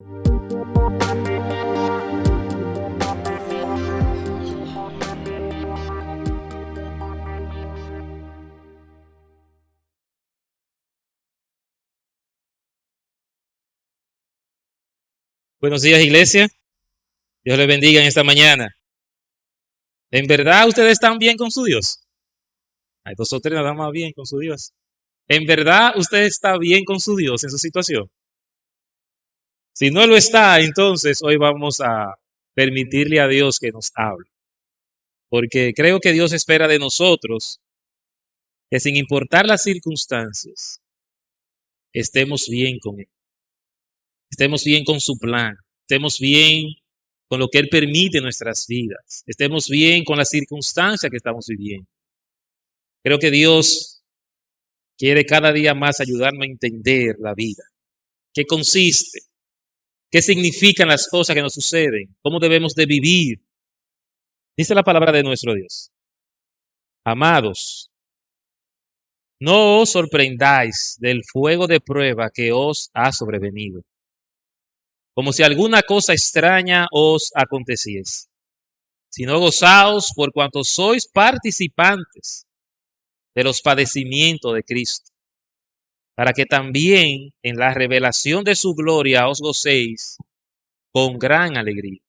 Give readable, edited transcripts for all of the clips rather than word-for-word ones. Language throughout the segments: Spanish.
Buenos días, iglesia. Dios les bendiga en esta mañana. ¿En verdad ustedes están bien con su Dios? Hay dos o tres nada más bien con su Dios. ¿En verdad usted está bien con su Dios en su situación? Si no lo está, entonces hoy vamos a permitirle a Dios que nos hable. Porque creo que Dios espera de nosotros que sin importar las circunstancias, estemos bien con Él. Estemos bien con su plan. Estemos bien con lo que Él permite en nuestras vidas. Estemos bien con las circunstancias que estamos viviendo. Creo que Dios quiere cada día más ayudarme a entender la vida. ¿Qué consiste? ¿Qué significan las cosas que nos suceden? ¿Cómo debemos de vivir? Dice la palabra de nuestro Dios. Amados, no os sorprendáis del fuego de prueba que os ha sobrevenido, como si alguna cosa extraña os aconteciese, sino gozaos por cuanto sois participantes de los padecimientos de Cristo, para que también en la revelación de su gloria os gocéis con gran alegría.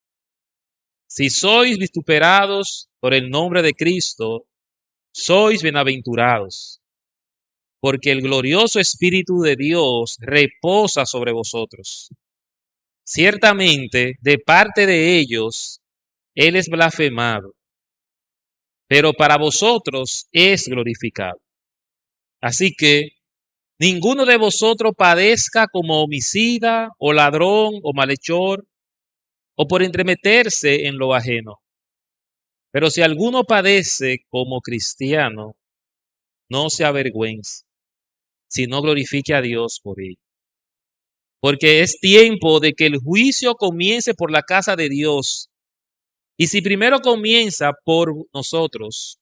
Si sois vituperados por el nombre de Cristo, sois bienaventurados, porque el glorioso Espíritu de Dios reposa sobre vosotros. Ciertamente, de parte de ellos, Él es blasfemado, pero para vosotros es glorificado. Así que ninguno de vosotros padezca como homicida o ladrón o malhechor o por entremeterse en lo ajeno. Pero si alguno padece como cristiano, no se avergüence, sino glorifique a Dios por ello. Porque es tiempo de que el juicio comience por la casa de Dios. Y si primero comienza por nosotros,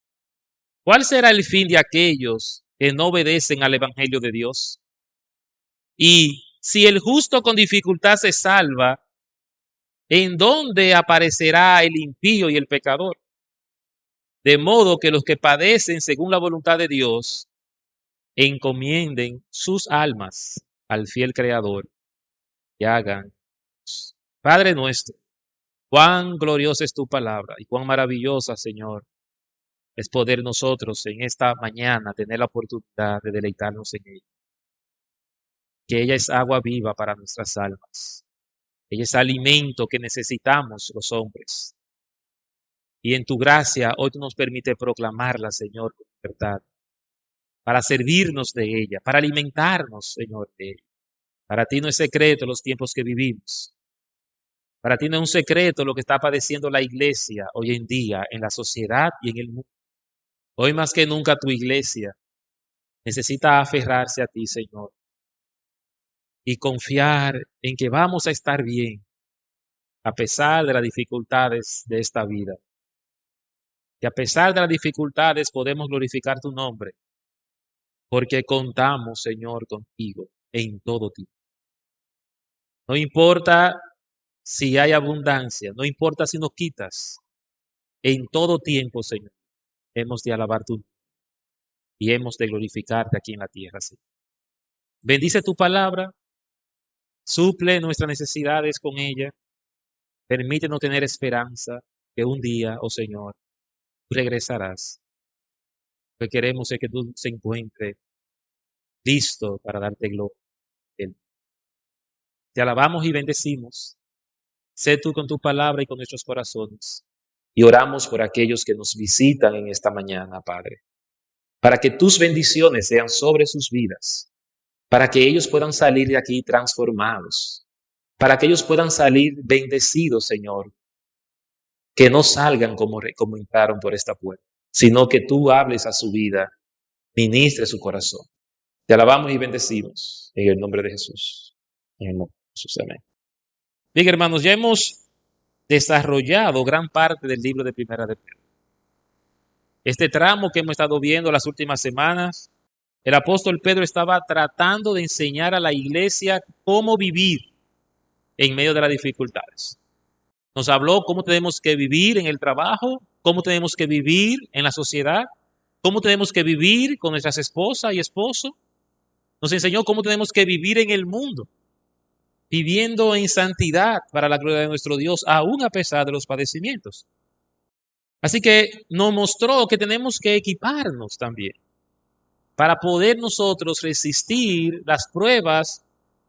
¿cuál será el fin de aquellos que no obedecen al Evangelio de Dios? Y si el justo con dificultad se salva, ¿en dónde aparecerá el impío y el pecador? De modo que los que padecen según la voluntad de Dios encomienden sus almas al fiel Creador y hagan. Padre nuestro, cuán gloriosa es tu palabra y cuán maravillosa, Señor, es poder nosotros en esta mañana tener la oportunidad de deleitarnos en ella. Que ella es agua viva para nuestras almas. Ella es alimento que necesitamos los hombres. Y en tu gracia hoy tú nos permite proclamarla, Señor, con libertad, para servirnos de ella, para alimentarnos, Señor, de ella. Para ti no es secreto los tiempos que vivimos. Para ti no es un secreto lo que está padeciendo la iglesia hoy en día, en la sociedad y en el mundo. Hoy más que nunca tu iglesia necesita aferrarse a ti, Señor, y confiar en que vamos a estar bien a pesar de las dificultades de esta vida. Que a pesar de las dificultades podemos glorificar tu nombre, porque contamos, Señor, contigo en todo tiempo. No importa si hay abundancia, no importa si nos quitas, en todo tiempo, Señor, hemos de alabar tu nombre y hemos de glorificarte aquí en la tierra, Señor. Bendice tu palabra, suple nuestras necesidades con ella, permítenos tener esperanza que un día, oh Señor, tú regresarás. Lo que queremos es que tú se encuentres listo para darte gloria. Te alabamos y bendecimos. Sé tú con tu palabra y con nuestros corazones. Y oramos por aquellos que nos visitan en esta mañana, Padre, para que tus bendiciones sean sobre sus vidas, para que ellos puedan salir de aquí transformados, para que ellos puedan salir bendecidos, Señor, que no salgan como entraron por esta puerta, sino que tú hables a su vida, ministre su corazón. Te alabamos y bendecimos en el nombre de Jesús. En el nombre de Jesús, amén. Bien, hermanos, ya hemos desarrollado gran parte del libro de Primera de Pedro. Este tramo que hemos estado viendo las últimas semanas, el apóstol Pedro estaba tratando de enseñar a la iglesia cómo vivir, en medio de las dificultades. Nos habló cómo tenemos que vivir en el trabajo, cómo tenemos que vivir en la sociedad, cómo tenemos que vivir con nuestras esposas y esposos. Nos enseñó cómo tenemos que vivir en el mundo, viviendo en santidad para la gloria de nuestro Dios, aún a pesar de los padecimientos. Así que nos mostró que tenemos que equiparnos también para poder nosotros resistir las pruebas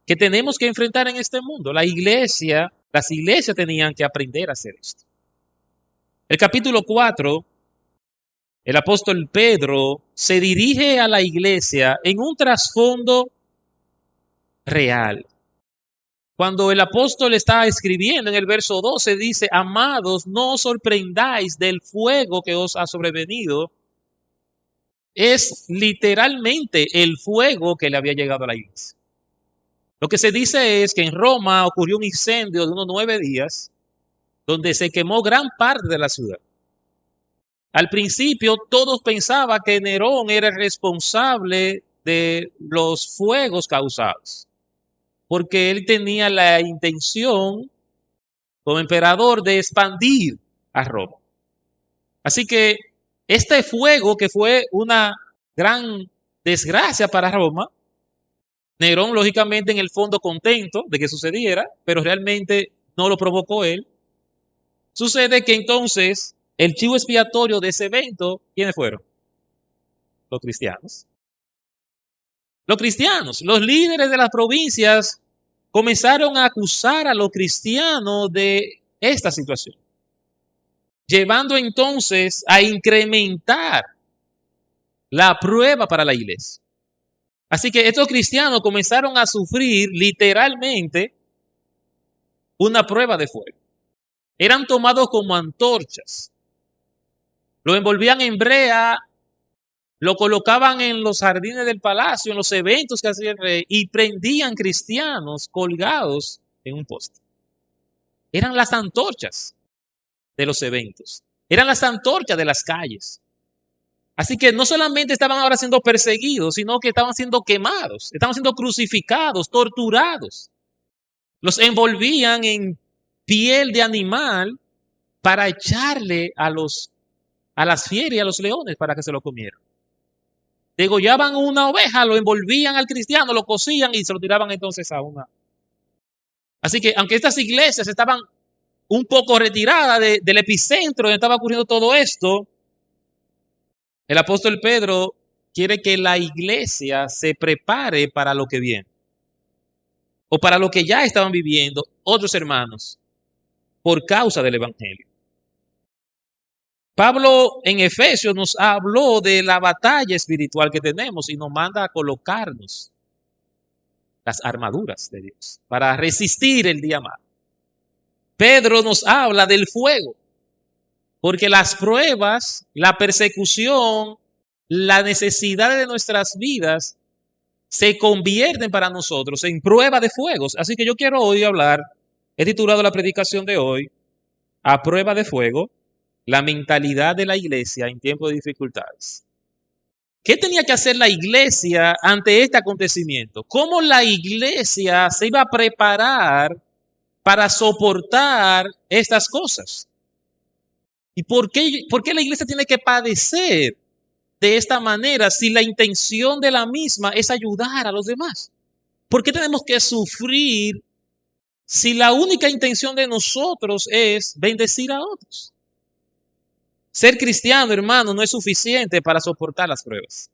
que tenemos que enfrentar en este mundo. Las iglesias tenían que aprender a hacer esto. El capítulo 4, el apóstol Pedro se dirige a la iglesia en un trasfondo real. Cuando el apóstol está escribiendo en el verso 12, dice: amados, no os sorprendáis del fuego que os ha sobrevenido. Es literalmente el fuego que le había llegado a la iglesia. Lo que se dice es que en Roma ocurrió un incendio de unos 9 días, donde se quemó gran parte de la ciudad. Al principio todos pensaban que Nerón era el responsable de los fuegos causados, porque él tenía la intención, como emperador, de expandir a Roma. Así que este fuego, que fue una gran desgracia para Roma, Nerón, lógicamente, en el fondo contento de que sucediera, pero realmente no lo provocó él. Sucede que entonces el chivo expiatorio de ese evento, ¿quiénes fueron? Los cristianos. Los cristianos, los líderes de las provincias comenzaron a acusar a los cristianos de esta situación, llevando entonces a incrementar la prueba para la iglesia. Así que estos cristianos comenzaron a sufrir literalmente una prueba de fuego. Eran tomados como antorchas, lo envolvían en brea, lo colocaban en los jardines del palacio, en los eventos que hacía el rey, y prendían cristianos colgados en un poste. Eran las antorchas de los eventos, eran las antorchas de las calles. Así que no solamente estaban ahora siendo perseguidos, sino que estaban siendo quemados, estaban siendo crucificados, torturados. Los envolvían en piel de animal para echarle a las fieras y a los leones para que se lo comieran. Degollaban una oveja, lo envolvían al cristiano, lo cocían y se lo tiraban entonces a una. Así que aunque estas iglesias estaban un poco retiradas del epicentro donde estaba ocurriendo todo esto, el apóstol Pedro quiere que la iglesia se prepare para lo que viene, o para lo que ya estaban viviendo otros hermanos por causa del evangelio. Pablo en Efesios nos habló de la batalla espiritual que tenemos y nos manda a colocarnos las armaduras de Dios para resistir el día malo. Pedro nos habla del fuego, porque las pruebas, la persecución, la necesidad de nuestras vidas se convierten para nosotros en prueba de fuegos. Así que yo quiero hoy hablar, he titulado la predicación de hoy, a prueba de fuego, la mentalidad de la iglesia en tiempos de dificultades. ¿Qué tenía que hacer la iglesia ante este acontecimiento? ¿Cómo la iglesia se iba a preparar para soportar estas cosas? ¿Y por qué la iglesia tiene que padecer de esta manera si la intención de la misma es ayudar a los demás? ¿Por qué tenemos que sufrir si la única intención de nosotros es bendecir a otros? Ser cristiano, hermano, no es suficiente para soportar las pruebas.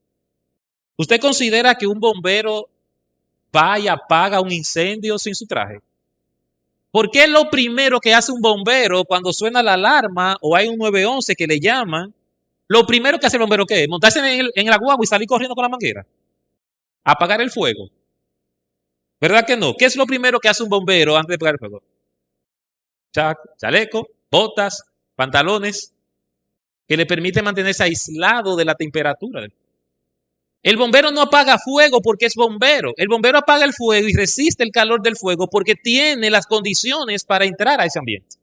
¿Usted considera que un bombero va y apaga un incendio sin su traje? ¿Por qué lo primero que hace un bombero cuando suena la alarma o hay un 911 que le llaman? Lo primero que hace el bombero, ¿qué es? Montarse en la guagua y salir corriendo con la manguera. Apagar el fuego. ¿Verdad que no? ¿Qué es lo primero que hace un bombero antes de apagar el fuego? Chaleco, botas, pantalones, que le permite mantenerse aislado de la temperatura. El bombero no apaga fuego porque es bombero. El bombero apaga el fuego y resiste el calor del fuego porque tiene las condiciones para entrar a ese ambiente.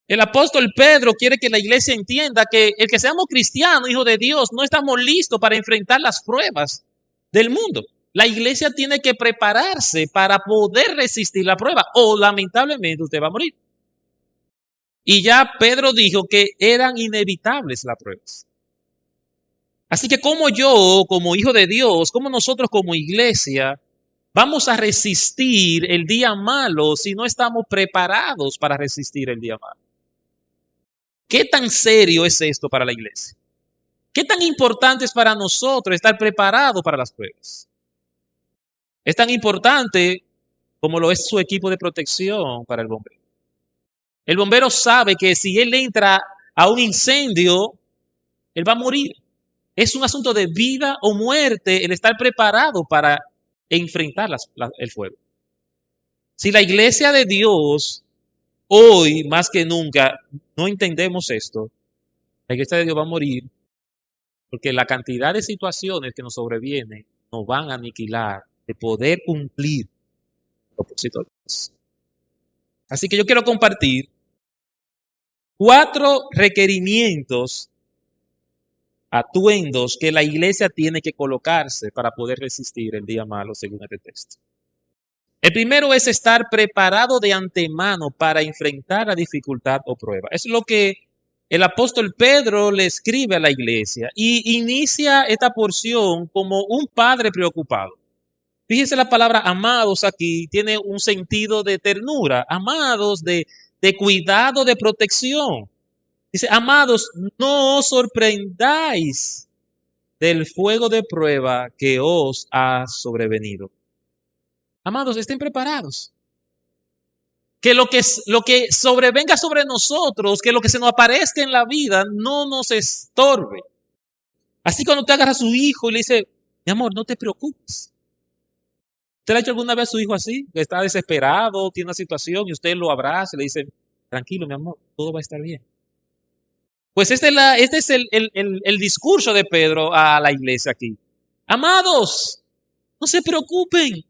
El apóstol Pedro quiere que la iglesia entienda que el que seamos cristianos, hijos de Dios, no estamos listos para enfrentar las pruebas del mundo. La iglesia tiene que prepararse para poder resistir la prueba o lamentablemente usted va a morir. Y ya Pedro dijo que eran inevitables las pruebas. Así que como yo, como hijo de Dios, como nosotros como iglesia, vamos a resistir el día malo si no estamos preparados para resistir el día malo. ¿Qué tan serio es esto para la iglesia? ¿Qué tan importante es para nosotros estar preparados para las pruebas? Es tan importante como lo es su equipo de protección para el bombero. El bombero sabe que si él entra a un incendio, él va a morir. Es un asunto de vida o muerte el estar preparado para enfrentar el fuego. Si la iglesia de Dios hoy más que nunca no entendemos esto, la iglesia de Dios va a morir porque la cantidad de situaciones que nos sobrevienen nos van a aniquilar de poder cumplir el propósito de Dios. Así que yo quiero compartir 4 requerimientos, atuendos que la iglesia tiene que colocarse para poder resistir el día malo según este texto. El primero es estar preparado de antemano para enfrentar la dificultad o prueba. Es lo que el apóstol Pedro le escribe a la iglesia y inicia esta porción como un padre preocupado. Fíjense la palabra amados aquí, tiene un sentido de ternura, amados, de cuidado, de protección. Dice, amados, no os sorprendáis del fuego de prueba que os ha sobrevenido. Amados, estén preparados. Que lo que sobrevenga sobre nosotros, que lo que se nos aparezca en la vida, no nos estorbe. Así cuando usted agarra a su hijo y le dice, mi amor, no te preocupes. ¿Usted le ha hecho alguna vez a su hijo así? Que está desesperado, tiene una situación y usted lo abraza y le dice, tranquilo, mi amor, todo va a estar bien. Pues este es el discurso de Pedro a la iglesia aquí. Amados, no se preocupen.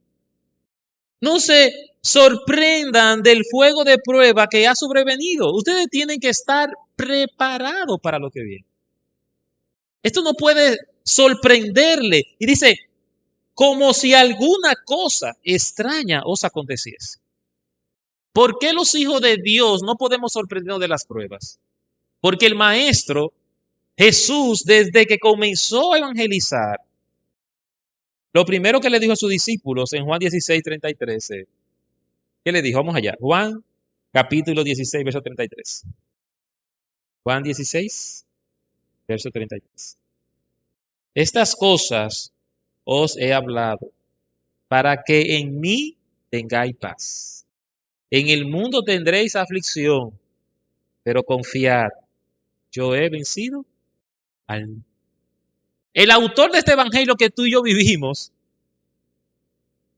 No se sorprendan del fuego de prueba que ha sobrevenido. Ustedes tienen que estar preparados para lo que viene. Esto no puede sorprenderle. Y dice, como si alguna cosa extraña os aconteciese. ¿Por qué los hijos de Dios no podemos sorprendernos de las pruebas? Porque el Maestro, Jesús, desde que comenzó a evangelizar, lo primero que le dijo a sus discípulos en Juan 16:33, ¿qué le dijo? Vamos allá. Juan capítulo 16, verso 33. Juan 16, verso 33. Estas cosas os he hablado para que en mí tengáis paz. En el mundo tendréis aflicción, pero confiad, yo he vencido al mundo. El autor de este evangelio que tú y yo vivimos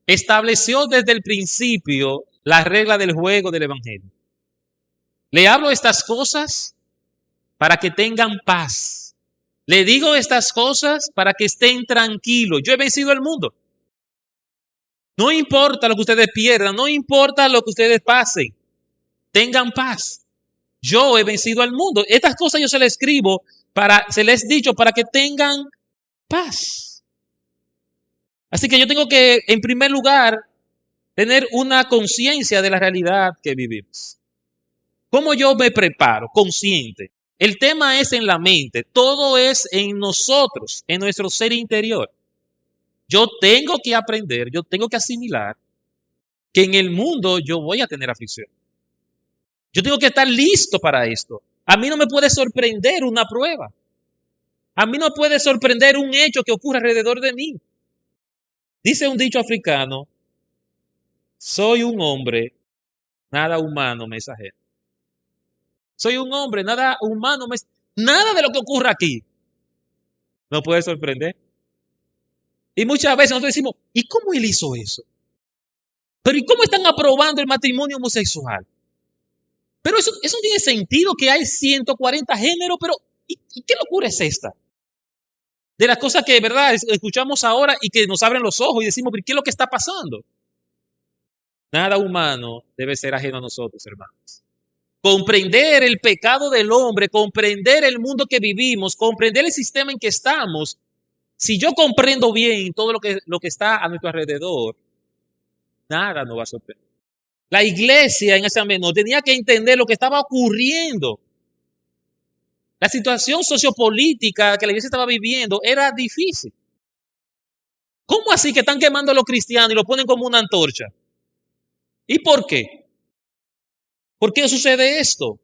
estableció desde el principio la regla del juego del evangelio. Le hablo estas cosas para que tengan paz. Le digo estas cosas para que estén tranquilos. Yo he vencido el mundo. No importa lo que ustedes pierdan, no importa lo que ustedes pasen. Tengan paz. Yo he vencido al mundo. Estas cosas yo se les escribo se les he dicho para que tengan paz. Así que yo tengo que, en primer lugar, tener una conciencia de la realidad que vivimos. ¿Cómo yo me preparo? Consciente. El tema es en la mente. Todo es en nosotros, en nuestro ser interior. Yo tengo que aprender, yo tengo que asimilar que en el mundo yo voy a tener aflicción. Yo tengo que estar listo para esto. A mí no me puede sorprender una prueba. A mí no puede sorprender un hecho que ocurre alrededor de mí. Dice un dicho africano, soy un hombre, nada humano me es ajeno. Soy un hombre, nada humano me es... Nada de lo que ocurre aquí nos puede sorprender. Y muchas veces nosotros decimos, ¿y cómo él hizo eso? Pero ¿y cómo están aprobando el matrimonio homosexual? Pero eso tiene sentido que hay 140 géneros, pero ¿y qué locura es esta? De las cosas que de verdad escuchamos ahora y que nos abren los ojos y decimos, ¿pero qué es lo que está pasando? Nada humano debe ser ajeno a nosotros, hermanos. Comprender el pecado del hombre, comprender el mundo que vivimos, comprender el sistema en que estamos, Si yo comprendo bien todo lo que está a nuestro alrededor, nada nos va a sorprender. La iglesia en ese momento tenía que entender lo que estaba ocurriendo. La situación sociopolítica que la iglesia estaba viviendo era difícil. ¿Cómo así que están quemando a los cristianos y lo ponen como una antorcha? ¿Y por qué? ¿Por qué sucede esto?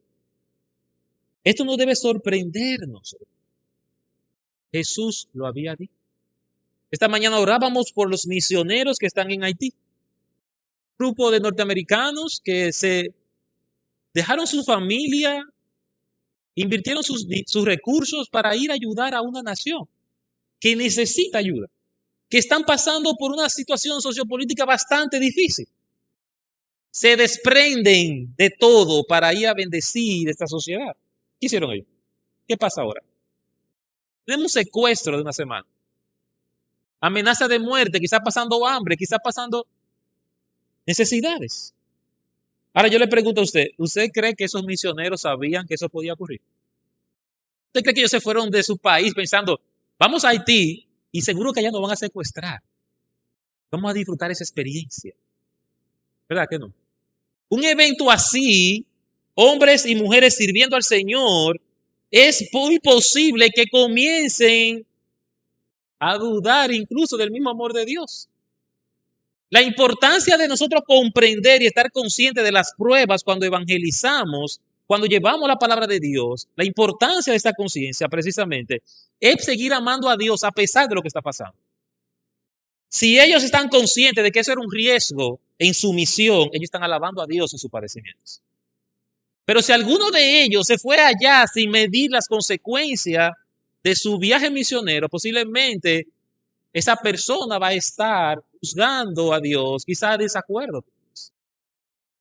Esto no debe sorprendernos. Jesús lo había dicho. Esta mañana orábamos por los misioneros que están en Haití. Un grupo de norteamericanos que se dejaron su familia, invirtieron sus recursos para ir a ayudar a una nación que necesita ayuda, que están pasando por una situación sociopolítica bastante difícil. Se desprenden de todo para ir a bendecir esta sociedad. ¿Qué hicieron ellos? ¿Qué pasa ahora? Tenemos un secuestro de una semana. Amenaza de muerte, quizás pasando hambre, quizás pasando necesidades. Ahora yo le pregunto a usted, ¿usted cree que esos misioneros sabían que eso podía ocurrir? ¿Usted cree que ellos se fueron de su país pensando, vamos a Haití y seguro que allá nos van a secuestrar? Vamos a disfrutar esa experiencia. ¿Verdad que no? Un evento así, hombres y mujeres sirviendo al Señor, es muy posible que comiencen a dudar incluso del mismo amor de Dios. La importancia de nosotros comprender y estar conscientes de las pruebas cuando evangelizamos, cuando llevamos la palabra de Dios, la importancia de esta conciencia precisamente es seguir amando a Dios a pesar de lo que está pasando. Si ellos están conscientes de que eso era un riesgo en su misión, ellos están alabando a Dios en sus padecimientos. Pero si alguno de ellos se fue allá sin medir las consecuencias de su viaje misionero, posiblemente esa persona va a estar juzgando a Dios, quizás de desacuerdo.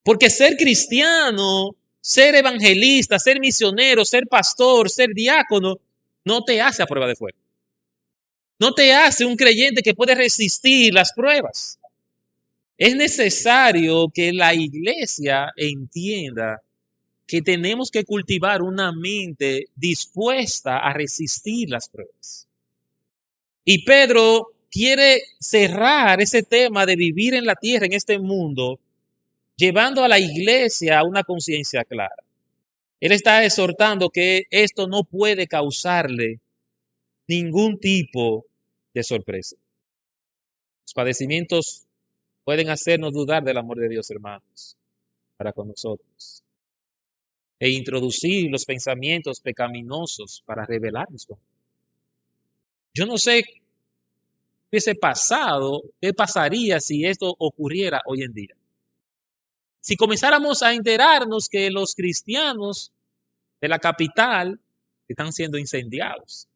Porque ser cristiano, ser evangelista, ser misionero, ser pastor, ser diácono, no te hace a prueba de fuego. No te hace un creyente que puede resistir las pruebas. Es necesario que la iglesia entienda que tenemos que cultivar una mente dispuesta a resistir las pruebas. Y Pedro quiere cerrar ese tema de vivir en la tierra, en este mundo, llevando a la iglesia a una conciencia clara. Él está exhortando que esto no puede causarle ningún tipo de sorpresa. Los padecimientos pueden hacernos dudar del amor de Dios, hermanos, para con nosotros, e introducir los pensamientos pecaminosos para rebelarnos. Yo no sé qué hubiese pasado, qué pasaría si esto ocurriera hoy en día. Si comenzáramos a enterarnos que los cristianos de la capital están siendo incendiados,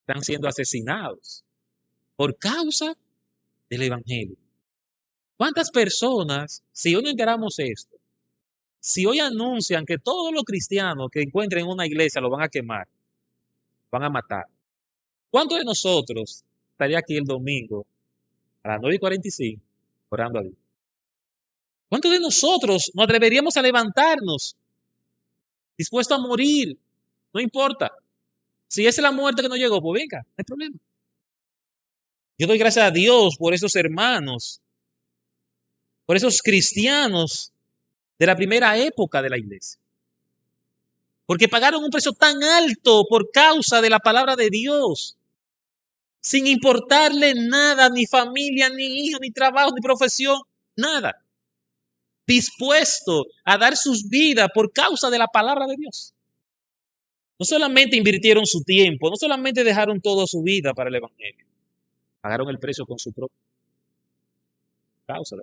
están siendo asesinados por causa del evangelio. ¿Cuántas personas, si hoy no enteramos esto, si hoy anuncian que todos los cristianos que encuentren en una iglesia lo van a quemar, van a matar? ¿Cuántos de nosotros estaría aquí el domingo a las 9:45 orando a Dios? ¿Cuántos de nosotros nos atreveríamos a levantarnos dispuestos a morir? No importa. Si esa es la muerte que no llegó, pues venga, no hay problema. Yo doy gracias a Dios por esos hermanos, por esos cristianos de la primera época de la iglesia. Porque pagaron un precio tan alto por causa de la palabra de Dios, sin importarle nada, ni familia, ni hijo, ni trabajo, ni profesión, nada. Dispuesto a dar sus vidas por causa de la palabra de Dios. No solamente invirtieron su tiempo, no solamente dejaron toda su vida para el evangelio, pagaron el precio con su propia causa.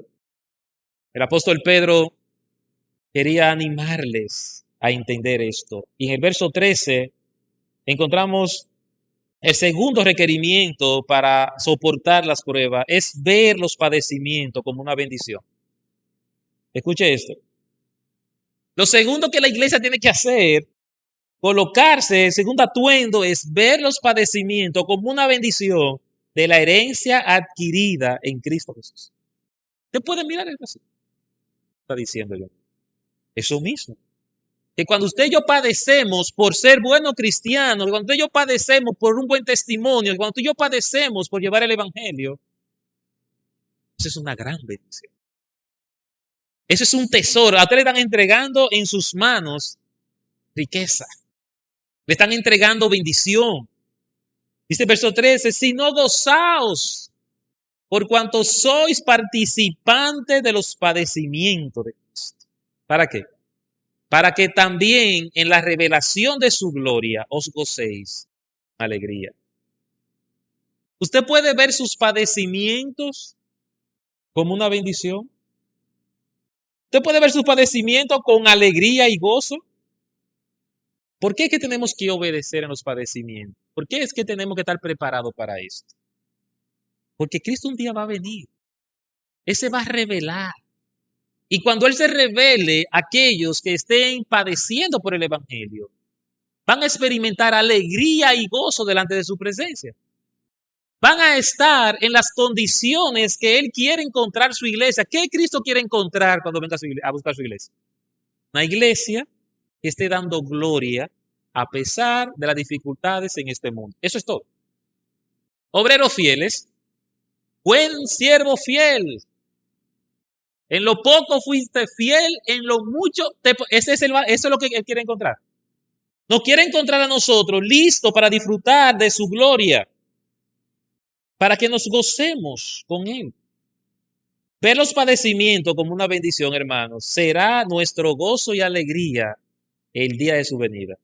El apóstol Pedro quería animarles a entender esto. Y en el verso 13 encontramos el segundo requerimiento para soportar las pruebas, es ver los padecimientos como una bendición. Escuche esto. Lo segundo que la iglesia tiene que hacer, colocarse, el segundo atuendo, es ver los padecimientos como una bendición de la herencia adquirida en Cristo Jesús. Usted puede mirar el así. Está diciendo yo. Eso mismo. Que cuando usted y yo padecemos por ser buenos cristianos, que cuando usted y yo padecemos por un buen testimonio, que cuando usted y yo padecemos por llevar el evangelio, eso es una gran bendición. Eso es un tesoro. A usted le están entregando en sus manos riqueza. Le están entregando bendición. Dice el verso 13, si no gozaos por cuanto sois participantes de los padecimientos de Cristo. ¿Para qué? Para que también en la revelación de su gloria os gocéis alegría. Usted puede ver sus padecimientos como una bendición. Usted puede ver sus padecimientos con alegría y gozo. ¿Por qué es que tenemos que obedecer en los padecimientos? ¿Por qué es que tenemos que estar preparados para esto? Porque Cristo un día va a venir. Él se va a revelar. Y cuando Él se revele, aquellos que estén padeciendo por el Evangelio van a experimentar alegría y gozo delante de su presencia. Van a estar en las condiciones que Él quiere encontrar su iglesia. ¿Qué Cristo quiere encontrar cuando venga a buscar su iglesia? Una iglesia que esté dando gloria a pesar de las dificultades en este mundo. Eso es todo. Obreros fieles, buen siervo fiel. En lo poco fuiste fiel, en lo mucho, eso es lo que Él quiere encontrar. Nos quiere encontrar a nosotros listos para disfrutar de su gloria, para que nos gocemos con Él. Ver los padecimientos como una bendición, hermanos, será nuestro gozo y alegría el día de su venida.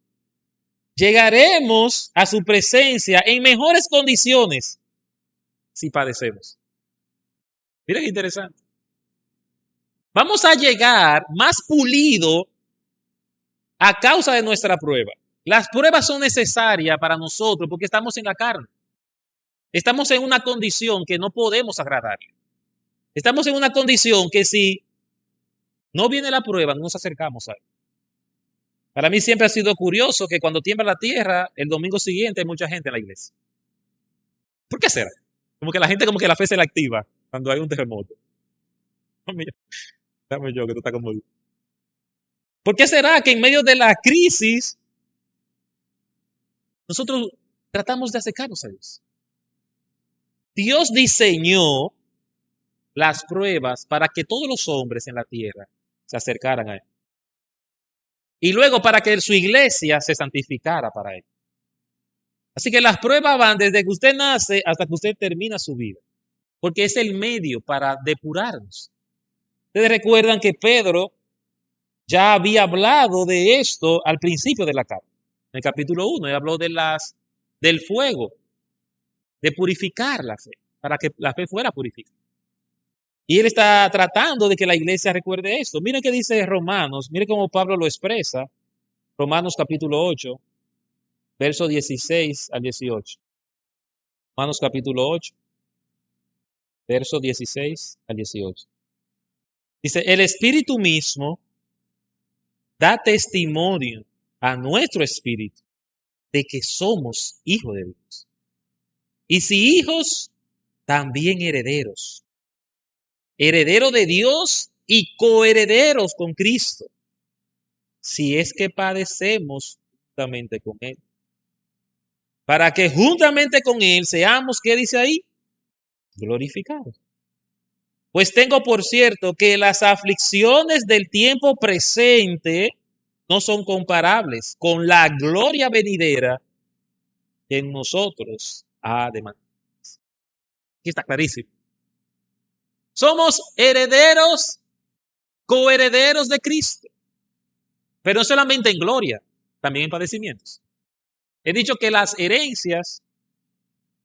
Llegaremos a su presencia en mejores condiciones si padecemos. Miren qué interesante. Vamos a llegar más pulido a causa de nuestra prueba. Las pruebas son necesarias para nosotros porque estamos en la carne. Estamos en una condición que no podemos agradarle. Estamos en una condición que si no viene la prueba, no nos acercamos a él. Para mí siempre ha sido curioso que cuando tiembla la tierra, el domingo siguiente hay mucha gente en la iglesia. ¿Por qué será? Como que la gente, como que la fe se la activa cuando hay un terremoto. Dame yo, que tú estás como... ¿Por qué será que en medio de la crisis nosotros tratamos de acercarnos a Dios? Dios diseñó las pruebas para que todos los hombres en la tierra se acercaran a Él. Y luego para que su iglesia se santificara para Él. Así que las pruebas van desde que usted nace hasta que usted termina su vida. Porque es el medio para depurarnos. Ustedes recuerdan que Pedro ya había hablado de esto al principio de la carta. En el capítulo 1, él habló del fuego, de purificar la fe, para que la fe fuera purificada. Y él está tratando de que la iglesia recuerde esto. Miren qué dice Romanos, miren cómo Pablo lo expresa. Romanos capítulo 8, verso 16 al 18. Romanos capítulo 8, verso 16 al 18. Dice, el Espíritu mismo da testimonio a nuestro espíritu de que somos hijos de Dios. Y si hijos, también herederos. Herederos de Dios y coherederos con Cristo. Si es que padecemos juntamente con Él. Para que juntamente con Él seamos, ¿qué dice ahí? Glorificados. Pues tengo por cierto que las aflicciones del tiempo presente no son comparables con la gloria venidera que en nosotros ha de manifestarse. Aquí está clarísimo. Somos herederos, coherederos de Cristo. Pero no solamente en gloria, también en padecimientos. He dicho que las herencias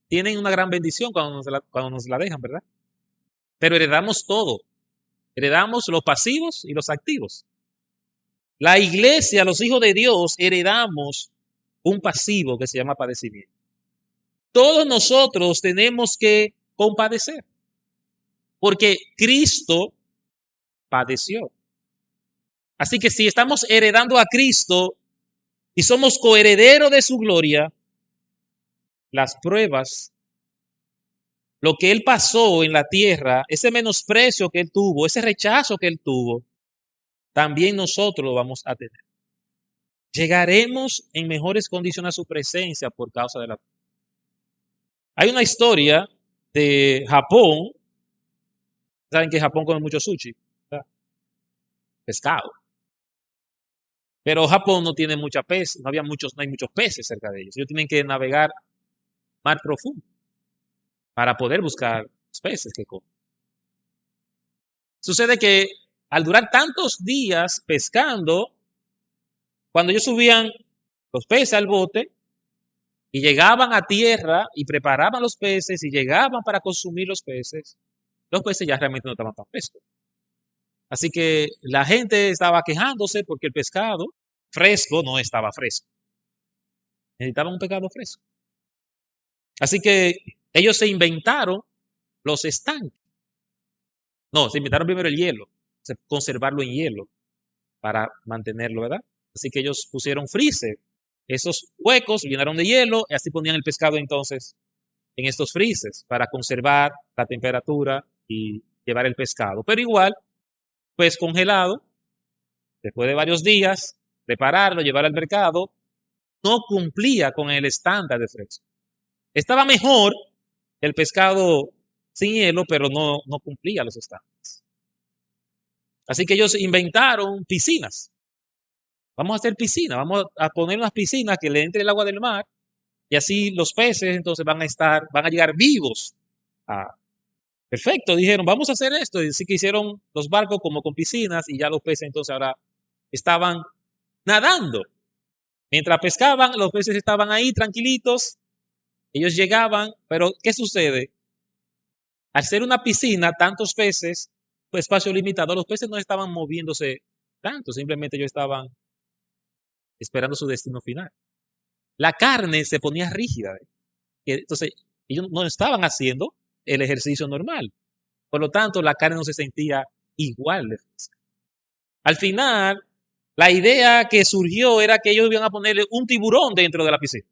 tienen una gran bendición cuando nos la dejan, ¿verdad? Pero heredamos todo. Heredamos los pasivos y los activos. La iglesia, los hijos de Dios, heredamos un pasivo que se llama padecimiento. Todos nosotros tenemos que compadecer. Porque Cristo padeció. Así que si estamos heredando a Cristo y somos coherederos de su gloria, las pruebas, lo que Él pasó en la tierra, ese menosprecio que Él tuvo, ese rechazo que Él tuvo, también nosotros lo vamos a tener. llegaremos en mejores condiciones a su presencia por causa de la... Hay una historia de Japón. Saben que Japón come mucho sushi, ¿verdad? Pescado. Pero Japón no tiene mucha pez, no hay muchos peces cerca de ellos. Ellos tienen que navegar mar profundo para poder buscar los peces que comen. Sucede que al durar tantos días pescando, cuando ellos subían los peces al bote y llegaban a tierra y preparaban los peces y llegaban para consumir los peces ya realmente no estaban tan frescos. Así que la gente estaba quejándose porque el pescado fresco no estaba fresco. Necesitaban un pescado fresco. Así que ellos se inventaron los estanques. No, se inventaron primero el hielo, conservarlo en hielo para mantenerlo, ¿verdad? Así que ellos pusieron freezer. Esos huecos llenaron de hielo y así ponían el pescado entonces en estos freezers para conservar la temperatura y llevar el pescado. Pero igual, pues congelado, después de varios días, prepararlo, llevar al mercado, no cumplía con el estándar de fresco. Estaba mejor el pescado sin hielo, pero no cumplía los estándares. Así que ellos inventaron piscinas. Vamos a hacer piscinas, vamos a poner unas piscinas que le entre el agua del mar y así los peces entonces van a llegar vivos. Perfecto, dijeron, vamos a hacer esto. Y así que hicieron los barcos como con piscinas y ya los peces entonces ahora estaban nadando. Mientras pescaban, los peces estaban ahí tranquilitos. Ellos llegaban, pero ¿qué sucede? Al ser una piscina, tantos peces, pues espacio limitado, los peces no estaban moviéndose tanto, simplemente ellos estaban esperando su destino final. La carne se ponía rígida. Entonces, ellos no estaban haciendo el ejercicio normal. Por lo tanto, la carne no se sentía igual de fresca. Al final, la idea que surgió era que ellos iban a ponerle un tiburón dentro de la piscina,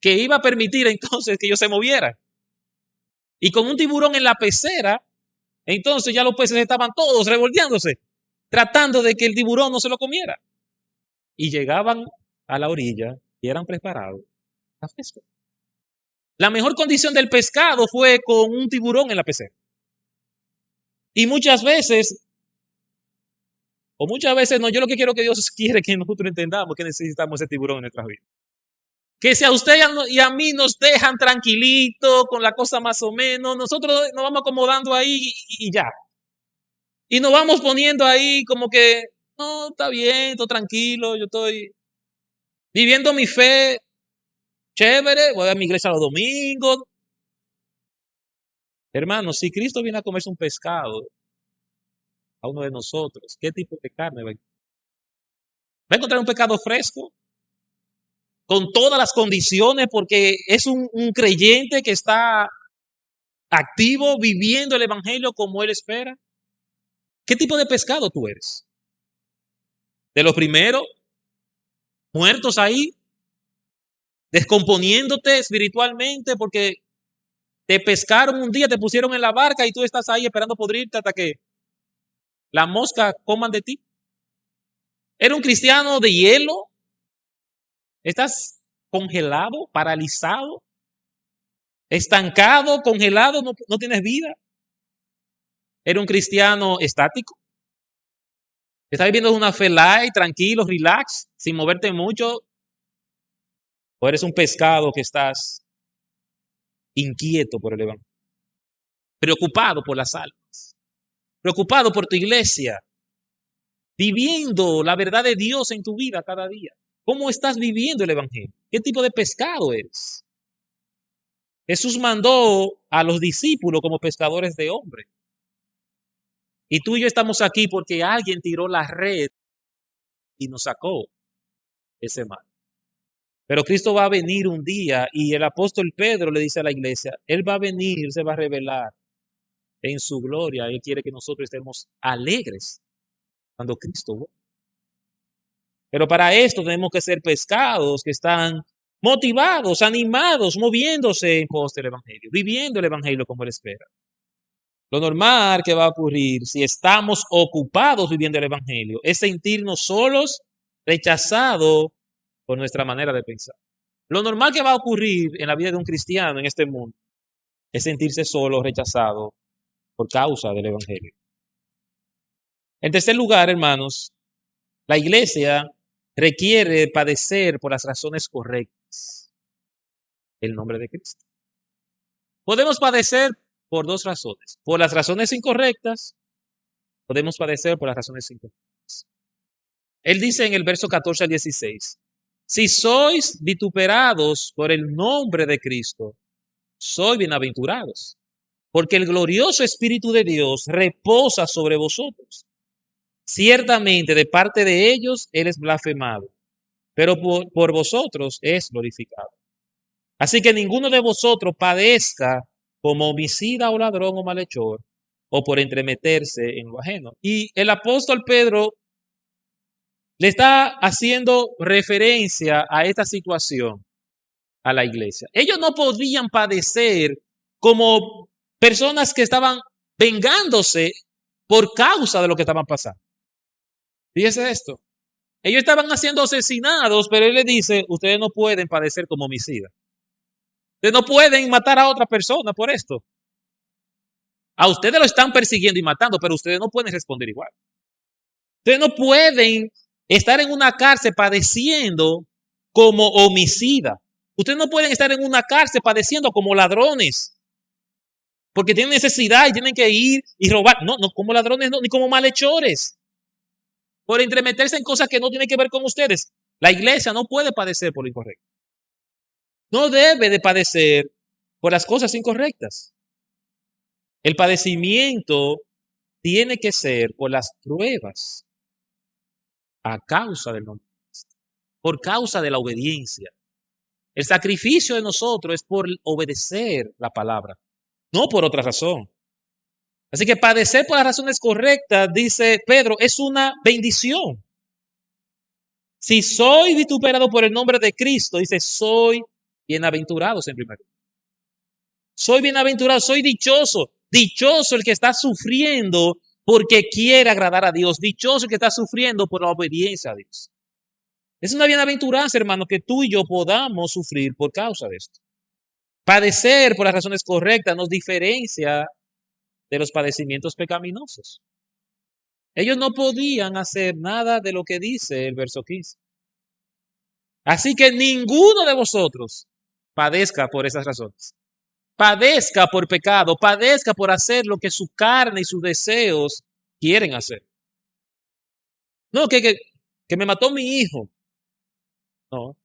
que iba a permitir entonces que ellos se movieran. Y con un tiburón en la pecera, entonces ya los peces estaban todos revolteándose, tratando de que el tiburón no se lo comiera. Y llegaban a la orilla y eran preparados a pescar. La mejor condición del pescado fue con un tiburón en la pecera. Y muchas veces no, yo lo que quiero que Dios quiere que nosotros entendamos que necesitamos ese tiburón en nuestras vidas. Que si a usted y a mí nos dejan tranquilitos con la cosa más o menos, nosotros nos vamos acomodando ahí y ya. Y nos vamos poniendo ahí como que, no, está bien, todo tranquilo, yo estoy viviendo mi fe, chévere, voy a mi iglesia los domingos. Hermanos, si Cristo viene a comerse un pescado a uno de nosotros, ¿qué tipo de carne va a encontrar? ¿Va a encontrar un pescado fresco? Con todas las condiciones, porque es un creyente que está activo, viviendo el evangelio como él espera. ¿Qué tipo de pescado tú eres? ¿De los primeros muertos ahí, descomponiéndote espiritualmente porque te pescaron un día, te pusieron en la barca y tú estás ahí esperando podrirte hasta que las moscas coman de ti? ¿Eres un cristiano de hielo? ¿Estás congelado, paralizado, estancado, congelado, no tienes vida? ¿Eres un cristiano estático? ¿Estás viviendo una fe light, tranquilo, relax, sin moverte mucho? ¿O eres un pescado que estás inquieto por el evangelio, preocupado por las almas, preocupado por tu iglesia, viviendo la verdad de Dios en tu vida cada día? ¿Cómo estás viviendo el evangelio? ¿Qué tipo de pescado eres? Jesús mandó a los discípulos como pescadores de hombres. Y tú y yo estamos aquí porque alguien tiró la red y nos sacó ese mar. Pero Cristo va a venir un día y el apóstol Pedro le dice a la iglesia, Él va a venir, se va a revelar en su gloria. Él quiere que nosotros estemos alegres cuando Cristo vuelva. Pero para esto tenemos que ser pescados que están motivados, animados, moviéndose en pos del evangelio, viviendo el evangelio como Él espera. Lo normal que va a ocurrir si estamos ocupados viviendo el evangelio es sentirnos solos rechazado por nuestra manera de pensar. Lo normal que va a ocurrir en la vida de un cristiano en este mundo es sentirse solo, rechazado por causa del Evangelio. En tercer lugar, hermanos, la iglesia requiere padecer por las razones correctas. El nombre de Cristo. Podemos padecer por dos razones. Por las razones incorrectas, podemos padecer por las razones incorrectas. Él dice en el verso 14 al 16, si sois vituperados por el nombre de Cristo, sois bienaventurados, porque el glorioso Espíritu de Dios reposa sobre vosotros. Ciertamente de parte de ellos Él es blasfemado, pero por vosotros es glorificado. Así que ninguno de vosotros padezca como homicida o ladrón o malhechor, o por entremeterse en lo ajeno. Y el apóstol Pedro le está haciendo referencia a esta situación a la iglesia. Ellos no podían padecer como personas que estaban vengándose por causa de lo que estaban pasando. Fíjese esto. Ellos estaban siendo asesinados, pero él les dice, ustedes no pueden padecer como homicida. Ustedes no pueden matar a otra persona por esto. A ustedes lo están persiguiendo y matando, pero ustedes no pueden responder igual. Ustedes no pueden estar en una cárcel padeciendo como homicida. Ustedes no pueden estar en una cárcel padeciendo como ladrones. Porque tienen necesidad y tienen que ir y robar. No, no como ladrones, no, ni como malhechores. Por entremeterse en cosas que no tienen que ver con ustedes. La iglesia no puede padecer por lo incorrecto. No debe de padecer por las cosas incorrectas. El padecimiento tiene que ser por las pruebas a causa del nombre de Cristo, por causa de la obediencia. El sacrificio de nosotros es por obedecer la palabra, no por otra razón. Así que padecer por las razones correctas, dice Pedro, es una bendición. Si soy vituperado por el nombre de Cristo, dice, soy bienaventurado en primer lugar. Soy bienaventurado, soy dichoso. Dichoso el que está sufriendo porque quiere agradar a Dios. Dichoso el que está sufriendo por la obediencia a Dios. Es una bienaventuranza, hermano, que tú y yo podamos sufrir por causa de esto. Padecer por las razones correctas nos diferencia de los padecimientos pecaminosos. Ellos no podían hacer nada de lo que dice el verso 15. Así que ninguno de vosotros padezca por esas razones. Padezca por pecado, padezca por hacer lo que su carne y sus deseos quieren hacer. No, que me mató mi hijo. No,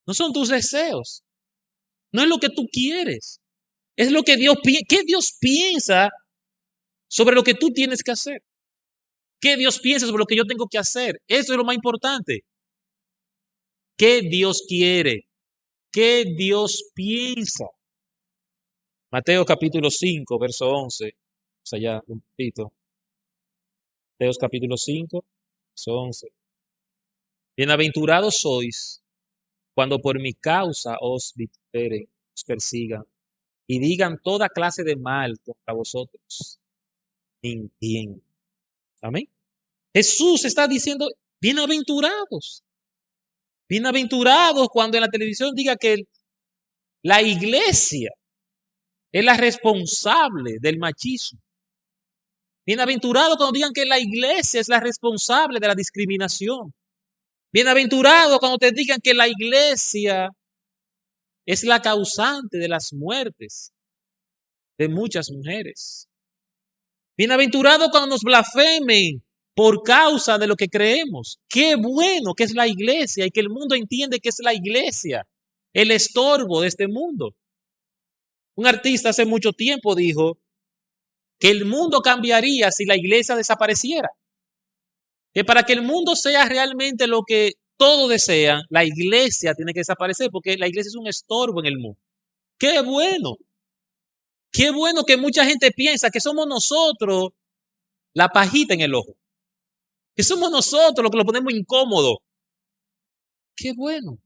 no son tus deseos. No es lo que tú quieres. Es lo que ¿qué Dios piensa sobre lo que tú tienes que hacer? ¿Qué Dios piensa sobre lo que yo tengo que hacer? Eso es lo más importante. ¿Qué Dios quiere? ¿Qué Dios piensa? Mateo capítulo 5, verso 11. O sea, ya un poquito. Mateo capítulo 5, verso 11. Bienaventurados sois cuando por mi causa os vituperen, os persigan y digan toda clase de mal contra vosotros, mintiendo. Amén. Jesús está diciendo, bienaventurados. Bienaventurados cuando en la televisión diga que la iglesia es la responsable del machismo. Bienaventurados cuando digan que la iglesia es la responsable de la discriminación. Bienaventurados cuando te digan que la iglesia es la causante de las muertes de muchas mujeres. Bienaventurados cuando nos blasfemen por causa de lo que creemos. Qué bueno que es la iglesia y que el mundo entiende que es la iglesia, el estorbo de este mundo. Un artista hace mucho tiempo dijo que el mundo cambiaría si la iglesia desapareciera. Que para que el mundo sea realmente lo que todos desean, la iglesia tiene que desaparecer porque la iglesia es un estorbo en el mundo. ¡Qué bueno! Qué bueno que mucha gente piensa que somos nosotros la pajita en el ojo. Que somos nosotros los que lo ponemos incómodo. ¡Qué bueno!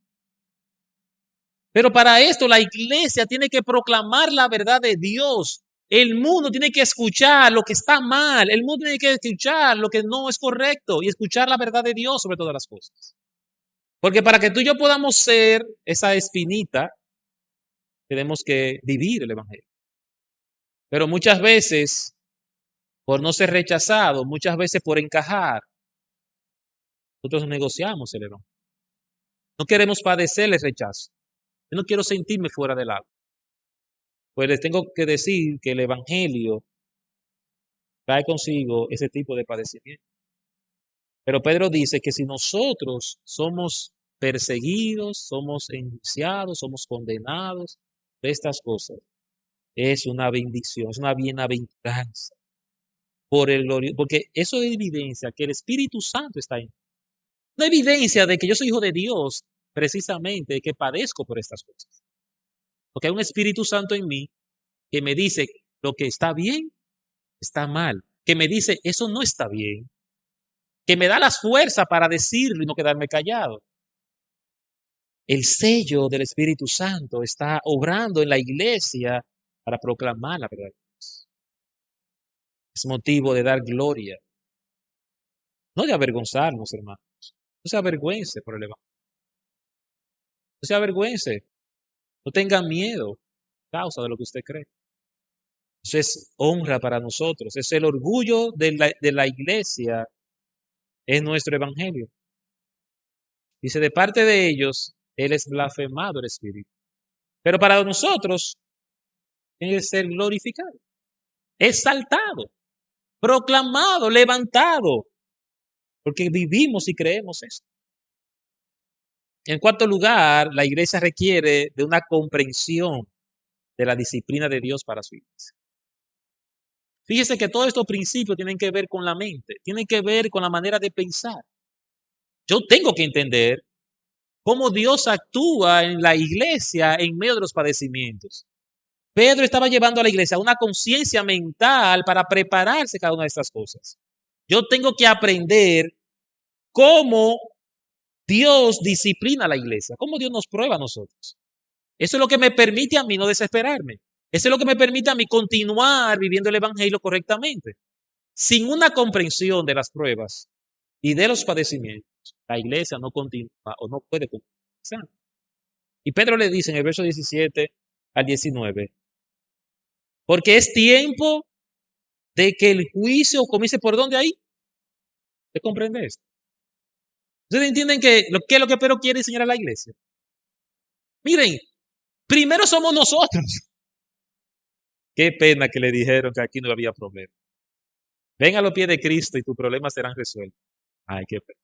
Pero para esto la iglesia tiene que proclamar la verdad de Dios. El mundo tiene que escuchar lo que está mal. El mundo tiene que escuchar lo que no es correcto y escuchar la verdad de Dios sobre todas las cosas. Porque para que tú y yo podamos ser esa espinita, tenemos que vivir el Evangelio. Pero muchas veces, por no ser rechazado, muchas veces por encajar, nosotros negociamos el Evangelio. No queremos padecer el rechazo. Yo no quiero sentirme fuera del agua. Pues les tengo que decir que el Evangelio trae consigo ese tipo de padecimiento. Pero Pedro dice que si nosotros somos perseguidos, somos enjuiciados, somos condenados de estas cosas, es una bendición, es una bienaventuranza. Porque eso evidencia que el Espíritu Santo está en. Una evidencia de que yo soy hijo de Dios, precisamente, de que padezco por estas cosas. Porque hay un Espíritu Santo en mí que me dice lo que está bien, está mal. Que me dice eso no está bien. Que me da las fuerzas para decirlo y no quedarme callado. El sello del Espíritu Santo está obrando en la iglesia para proclamar la verdad de Dios. Es motivo de dar gloria, no de avergonzarnos, hermanos. No se avergüence por el Evangelio. No se avergüence. No tenga miedo a causa de lo que usted cree. Eso es honra para nosotros. Es el orgullo de la iglesia. Es nuestro Evangelio. Dice, de parte de ellos, Él es blasfemado el Espíritu. Pero para nosotros, tiene que ser glorificado, exaltado, proclamado, levantado, porque vivimos y creemos eso. En cuarto lugar, la iglesia requiere de una comprensión de la disciplina de Dios para su iglesia. Fíjese que todos estos principios tienen que ver con la mente, tienen que ver con la manera de pensar. Yo tengo que entender cómo Dios actúa en la iglesia en medio de los padecimientos. Pedro estaba llevando a la iglesia a una conciencia mental para prepararse cada una de estas cosas. Yo tengo que aprender cómo Dios disciplina a la iglesia, cómo Dios nos prueba a nosotros. Eso es lo que me permite a mí no desesperarme. Eso es lo que me permite a mí continuar viviendo el evangelio correctamente. Sin una comprensión de las pruebas y de los padecimientos, la iglesia no continúa o no puede continuar. Y Pedro le dice en el verso 17 al 19, porque es tiempo de que el juicio comience por dónde ahí. ¿Usted comprende esto? ¿Ustedes entienden qué es lo que Pedro quiere enseñar a la iglesia? Miren, primero somos nosotros. Qué pena que le dijeron que aquí no había problema. Ven a los pies de Cristo y tus problemas serán resueltos. Ay, qué pena.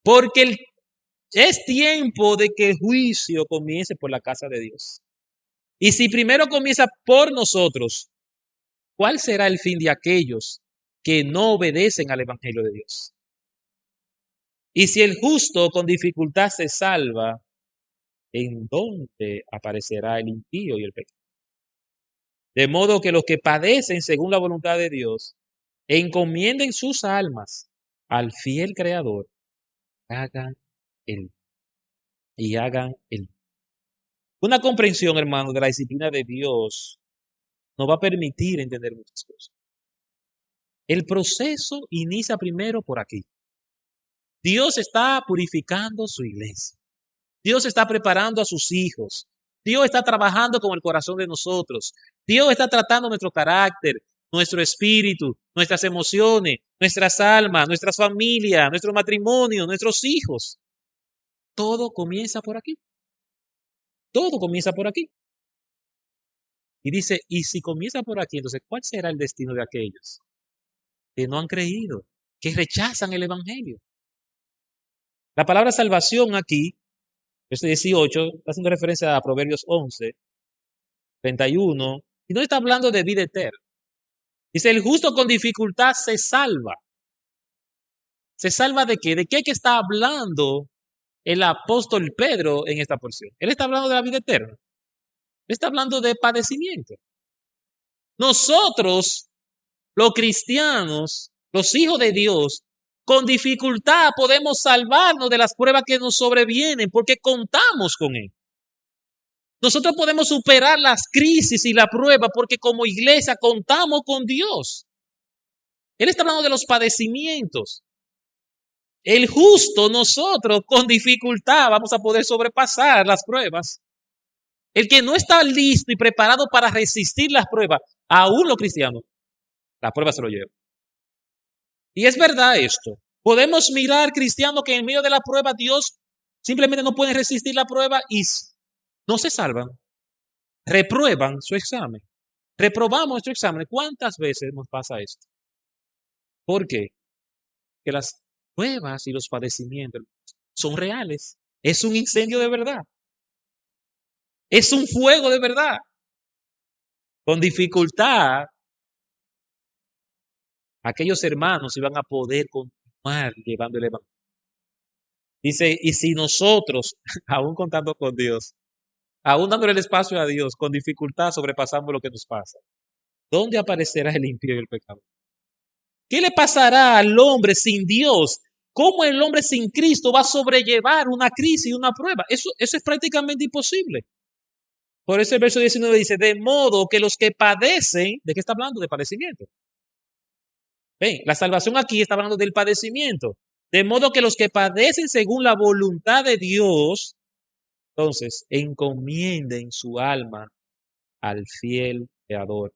Porque es tiempo de que el juicio comience por la casa de Dios. Y si primero comienza por nosotros, ¿cuál será el fin de aquellos que no obedecen al Evangelio de Dios? Y si el justo con dificultad se salva, ¿en dónde aparecerá el impío y el pecador? De modo que los que padecen según la voluntad de Dios, encomienden sus almas al fiel Creador, hagan el y hagan el. Una comprensión, hermano, de la disciplina de Dios nos va a permitir entender muchas cosas. El proceso inicia primero por aquí. Dios está purificando su iglesia. Dios está preparando a sus hijos. Dios está trabajando con el corazón de nosotros. Dios está tratando nuestro carácter, nuestro espíritu, nuestras emociones, nuestras almas, nuestras familias, nuestro matrimonio, nuestros hijos. Todo comienza por aquí. Todo comienza por aquí. Y dice, y si comienza por aquí, entonces, ¿cuál será el destino de aquellos que no han creído, que rechazan el Evangelio? La palabra salvación aquí, verso 18, está haciendo referencia a Proverbios 11, 31, y no está hablando de vida eterna. Dice, el justo con dificultad se salva. ¿Se salva de qué? ¿De qué que está hablando el apóstol Pedro en esta porción? Él está hablando de la vida eterna. Él está hablando de padecimiento. Nosotros, los cristianos, los hijos de Dios, con dificultad podemos salvarnos de las pruebas que nos sobrevienen porque contamos con Él. Nosotros podemos superar las crisis y la prueba porque como iglesia contamos con Dios. Él está hablando de los padecimientos. El justo, nosotros con dificultad vamos a poder sobrepasar las pruebas. El que no está listo y preparado para resistir las pruebas, aún los cristianos, las pruebas se lo llevan. Y es verdad esto. Podemos mirar cristianos que en medio de la prueba Dios simplemente no pueden resistir la prueba y no se salvan. Reprueban su examen. Reprobamos nuestro examen. ¿Cuántas veces nos pasa esto? ¿Por qué? Que las pruebas y los padecimientos son reales. Es un incendio de verdad. Es un fuego de verdad. Con dificultad, aquellos hermanos iban a poder continuar llevando el evangelio. Dice, y si nosotros, aún contando con Dios, aún dándole el espacio a Dios, con dificultad sobrepasamos lo que nos pasa, ¿dónde aparecerá el impío y el pecador? ¿Qué le pasará al hombre sin Dios? ¿Cómo el hombre sin Cristo va a sobrellevar una crisis y una prueba? Eso es prácticamente imposible. Por eso el verso 19 dice, de modo que los que padecen, ¿de qué está hablando? De padecimiento. Ven, la salvación aquí está hablando del padecimiento. De modo que los que padecen según la voluntad de Dios, entonces, encomienden su alma al fiel Creador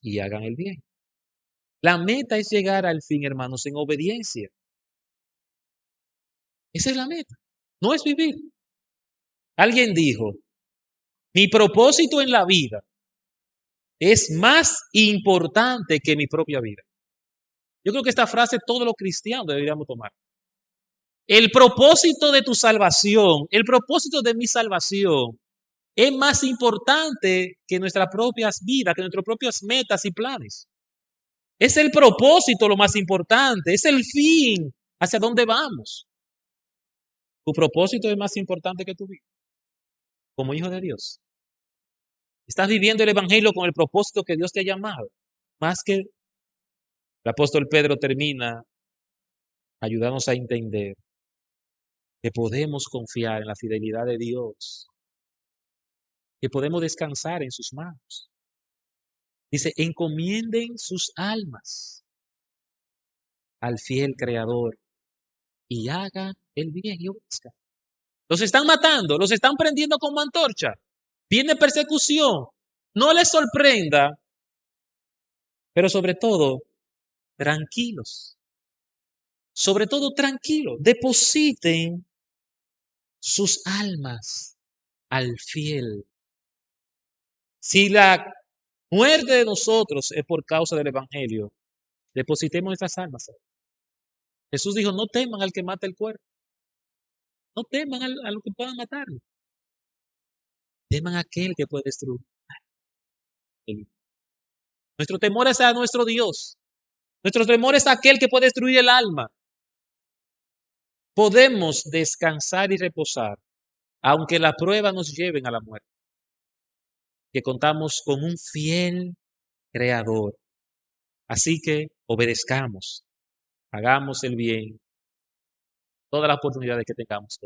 y hagan el bien. La meta es llegar al fin, hermanos, en obediencia. Esa es la meta. No es vivir. Alguien dijo, mi propósito en la vida es más importante que mi propia vida. Yo creo que esta frase todos los cristianos deberíamos tomar. El propósito de tu salvación, el propósito de mi salvación es más importante que nuestras propias vidas, que nuestras propias metas y planes. Es el propósito lo más importante, es el fin hacia dónde vamos. Tu propósito es más importante que tu vida, como hijo de Dios. Estás viviendo el evangelio con el propósito que Dios te ha llamado, más que el apóstol Pedro termina ayudándonos a entender que podemos confiar en la fidelidad de Dios, que podemos descansar en sus manos. Dice, encomienden sus almas al fiel Creador y haga el bien y obedezca. Los están matando, los están prendiendo como antorcha. Viene persecución. No les sorprenda, pero sobre todo, tranquilos. Sobre todo, tranquilos. Depositen sus almas al fiel. Si la muerte de nosotros es por causa del Evangelio, depositemos nuestras almas. Jesús dijo, no teman al que mata el cuerpo. No teman a lo que puedan matarlo. Teman a aquel que puede destruir. Nuestro temor es a nuestro Dios. Nuestro temor es a aquel que puede destruir el alma. Podemos descansar y reposar, aunque la prueba nos lleven a la muerte. Que contamos con un fiel Creador. Así que obedezcamos, hagamos el bien, todas las oportunidades que tengamos.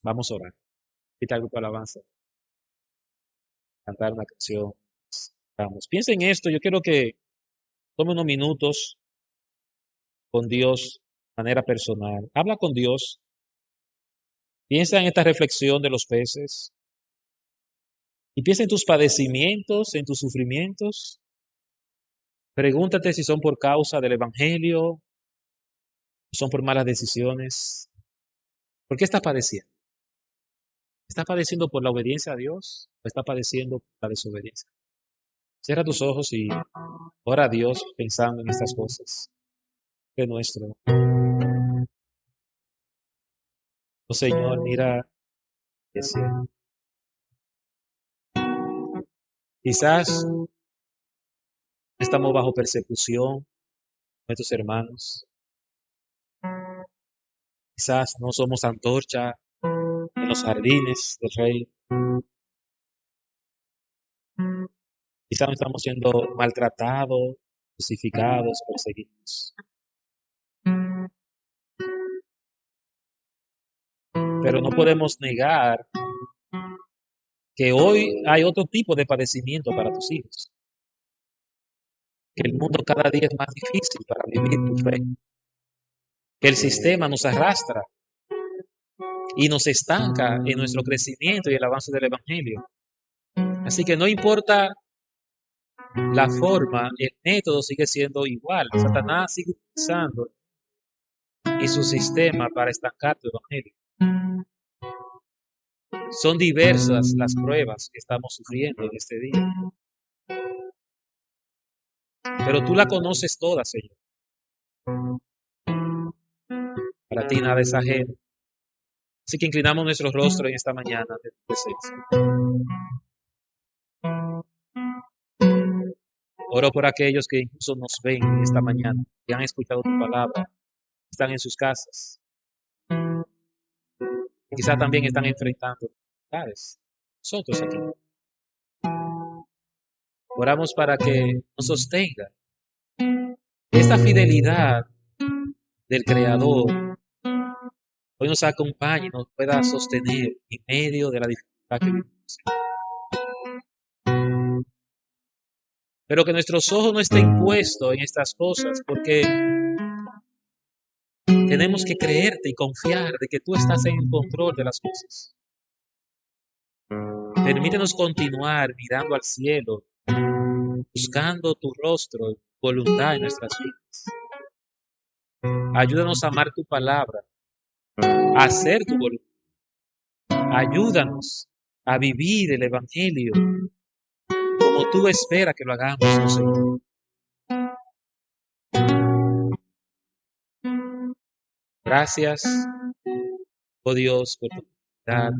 Vamos a orar. Quita el grupo de alabanza, cantar una canción. Vamos. Piensa en esto. Yo quiero que tome unos minutos con Dios de manera personal. Habla con Dios. Piensa en esta reflexión de los peces. Y piensa en tus padecimientos, en tus sufrimientos. Pregúntate si son por causa del Evangelio, son por malas decisiones. ¿Por qué estás padeciendo? ¿Estás padeciendo por la obediencia a Dios o estás padeciendo por la desobediencia? Cierra tus ojos y ora a Dios pensando en estas cosas. De nuestro. Oh Señor, mira que sí. Quizás estamos bajo persecución, nuestros hermanos. Quizás no somos antorcha en los jardines del Rey. Quizás no estamos siendo maltratados, crucificados, perseguidos. Pero no podemos negar que hoy hay otro tipo de padecimiento para tus hijos, que el mundo cada día es más difícil para vivir tu fe, que el sistema nos arrastra y nos estanca en nuestro crecimiento y el avance del Evangelio. Así que no importa la forma, el método sigue siendo igual. Satanás sigue utilizando y su sistema para estancar tu Evangelio. Son diversas las pruebas que estamos sufriendo en este día, pero tú la conoces toda, Señor. Para ti nada es ajeno. Así que inclinamos nuestro rostro en esta mañana de tu presencia. Oro por aquellos que incluso nos ven esta mañana, que han escuchado tu palabra, están en sus casas, quizá también están enfrentando dificultades. Nosotros aquí oramos para que nos sostenga esta fidelidad del Creador. Hoy nos acompañe y nos pueda sostener en medio de la dificultad que vivimos. Pero que nuestros ojos no estén puestos en estas cosas, porque tenemos que creerte y confiar de que tú estás en el control de las cosas. Permítenos continuar mirando al cielo, buscando tu rostro, voluntad en nuestras vidas. Ayúdanos a amar tu palabra, a hacer tu voluntad. Ayúdanos a vivir el Evangelio como tú esperas que lo hagamos, oh Señor. Gracias, oh Dios, por tu bondad.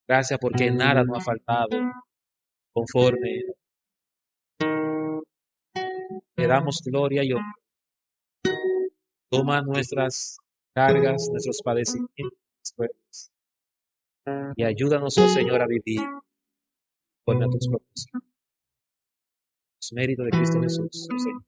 Gracias porque nada nos ha faltado conforme le damos gloria y honra. Toma nuestras cargas, nuestros padecimientos y ayúdanos, oh Señor, a vivir conforme a tus propósitos. Los méritos de Cristo Jesús, oh Señor.